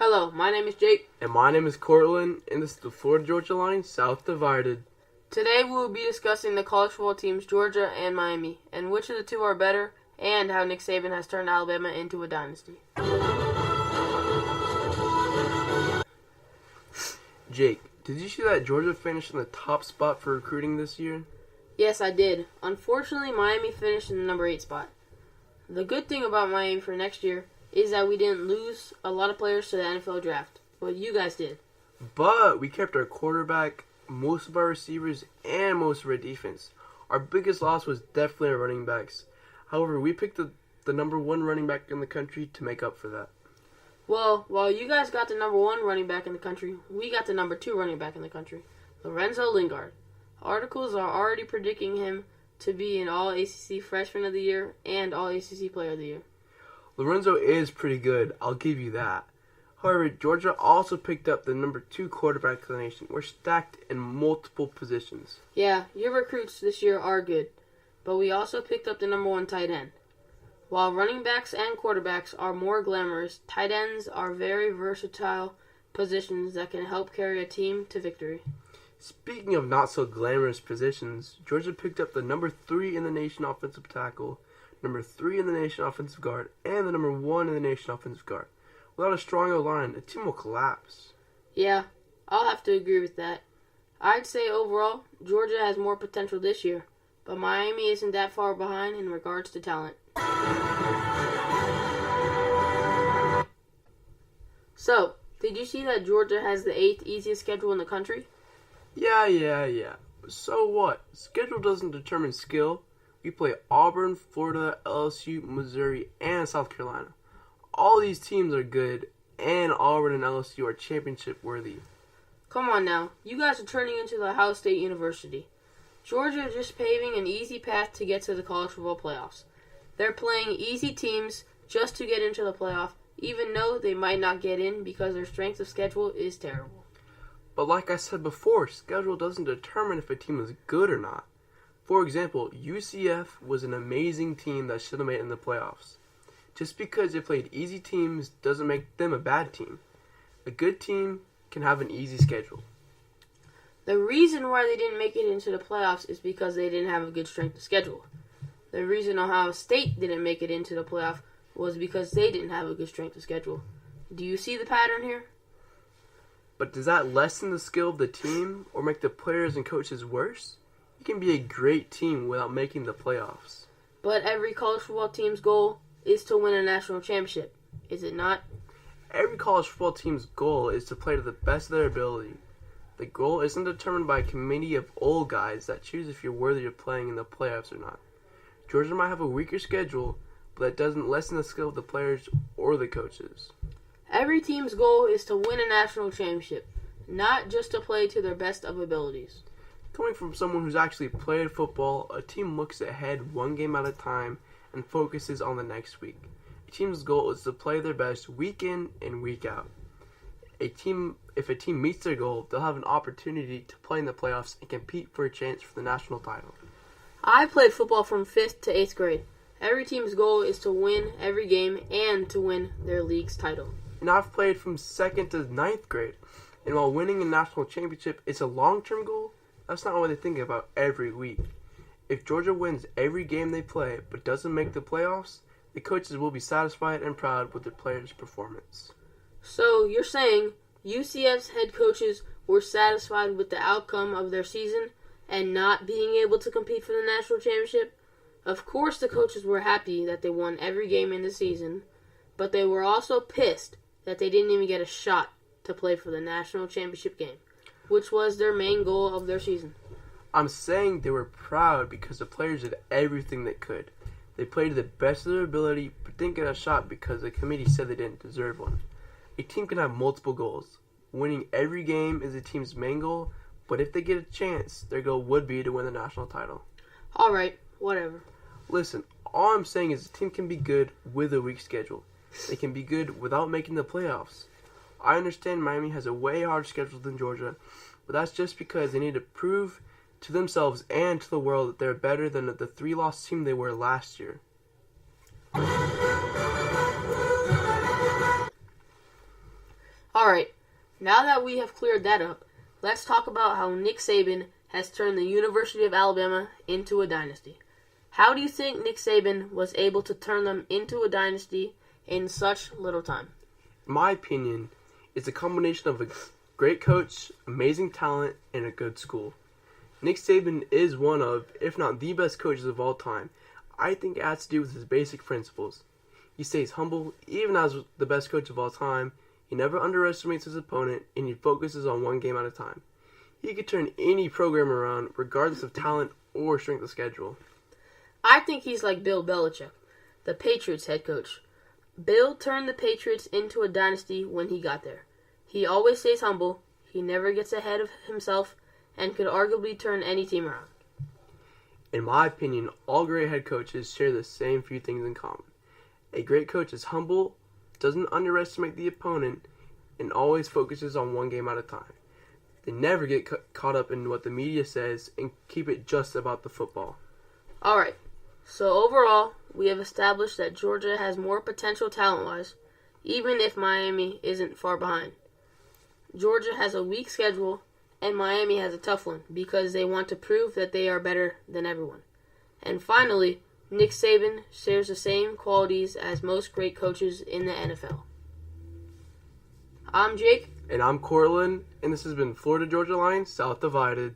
Hello, my name is Jake. And my name is Cortland, and this is the Flordia Georgia Line, South Divided. Today we will be discussing the college football teams Georgia and Miami, and which of the two are better, and how Nick Saban has turned Alabama into a dynasty. Jake, did you see that Georgia finished in the top spot for recruiting this year? Yes, I did. Unfortunately, Miami finished in the number 8 spot. The good thing about Miami for next year is that we didn't lose a lot of players to the NFL draft, but you guys did. But we kept our quarterback, most of our receivers, and most of our defense. Our biggest loss was definitely our running backs. However, we picked the number 1 running back in the country to make up for that. Well, while you guys got the number 1 running back in the country, we got the number 2 running back in the country, Lorenzo Lingard. Articles are already predicting him to be an All-ACC Freshman of the Year and All-ACC Player of the Year. Lorenzo is pretty good, I'll give you that. However, Georgia also picked up the number 2 quarterback of the nation. We're stacked in multiple positions. Yeah, your recruits this year are good, but we also picked up the number 1 tight end. While running backs and quarterbacks are more glamorous, tight ends are very versatile positions that can help carry a team to victory. Speaking of not so glamorous positions, Georgia picked up the number 3 in the nation offensive tackle, number 3 in the nation offensive guard, and the number 1 in the nation offensive guard. Without a strong O-line, a team will collapse. Yeah, I'll have to agree with that. I'd say overall, Georgia has more potential this year, but Miami isn't that far behind in regards to talent. So, did you see that Georgia has the 8th easiest schedule in the country? Yeah. So what? Schedule doesn't determine skill. We play Auburn, Florida, LSU, Missouri, and South Carolina. All these teams are good, and Auburn and LSU are championship worthy. Come on now, you guys are turning into the Ohio State University. Georgia is just paving an easy path to get to the college football playoffs. They're playing easy teams just to get into the playoff, even though they might not get in because their strength of schedule is terrible. But like I said before, schedule doesn't determine if a team is good or not. For example, UCF was an amazing team that should have made it in the playoffs. Just because they played easy teams doesn't make them a bad team. A good team can have an easy schedule. The reason why they didn't make it into the playoffs is because they didn't have a good strength of schedule. The reason Ohio State didn't make it into the playoff was because they didn't have a good strength of schedule. Do you see the pattern here? But does that lessen the skill of the team or make the players and coaches worse? You can be a great team without making the playoffs. But every college football team's goal is to win a national championship, is it not? Every college football team's goal is to play to the best of their ability. The goal isn't determined by a committee of old guys that choose if you're worthy of playing in the playoffs or not. Georgia might have a weaker schedule, but that doesn't lessen the skill of the players or the coaches. Every team's goal is to win a national championship, not just to play to their best of abilities. Coming from someone who's actually played football, a team looks ahead one game at a time and focuses on the next week. A team's goal is to play their best week in and week out. If a team meets their goal, they'll have an opportunity to play in the playoffs and compete for a chance for the national title. I played football from 5th to 8th grade. Every team's goal is to win every game and to win their league's title. And I've played from 2nd to 9th grade. And while winning a national championship is a long-term goal, that's not what they think about every week. If Georgia wins every game they play but doesn't make the playoffs, the coaches will be satisfied and proud with their players' performance. So you're saying UCF's head coaches were satisfied with the outcome of their season and not being able to compete for the national championship? Of course the coaches were happy that they won every game in the season, but they were also pissed that they didn't even get a shot to play for the national championship game, which was their main goal of their season. I'm saying they were proud because the players did everything they could. They played to the best of their ability, but didn't get a shot because the committee said they didn't deserve one. A team can have multiple goals. Winning every game is a team's main goal, but if they get a chance, their goal would be to win the national title. Alright, whatever. Listen, all I'm saying is a team can be good with a weak schedule. They can be good without making the playoffs. I understand Miami has a way harder schedule than Georgia, but that's just because they need to prove to themselves and to the world that they're better than the 3-loss team they were last year. Alright, now that we have cleared that up, let's talk about how Nick Saban has turned the University of Alabama into a dynasty. How do you think Nick Saban was able to turn them into a dynasty in such little time? In my opinion, it's a combination of a great coach, amazing talent, and a good school. Nick Saban is one of, if not the best coaches of all time. I think it has to do with his basic principles. He stays humble, even as the best coach of all time. He never underestimates his opponent, and he focuses on one game at a time. He could turn any program around, regardless of talent or strength of schedule. I think he's like Bill Belichick, the Patriots head coach. Bill turned the Patriots into a dynasty when he got there. He always stays humble, he never gets ahead of himself, and could arguably turn any team around. In my opinion, all great head coaches share the same few things in common. A great coach is humble, doesn't underestimate the opponent, and always focuses on one game at a time. They never get caught up in what the media says and keep it just about the football. Alright, so overall, we have established that Georgia has more potential talent-wise, even if Miami isn't far behind. Georgia has a weak schedule, and Miami has a tough one because they want to prove that they are better than everyone. And finally, Nick Saban shares the same qualities as most great coaches in the NFL. I'm Jake. And I'm Cortland, and this has been Florida Georgia Line, South Divided.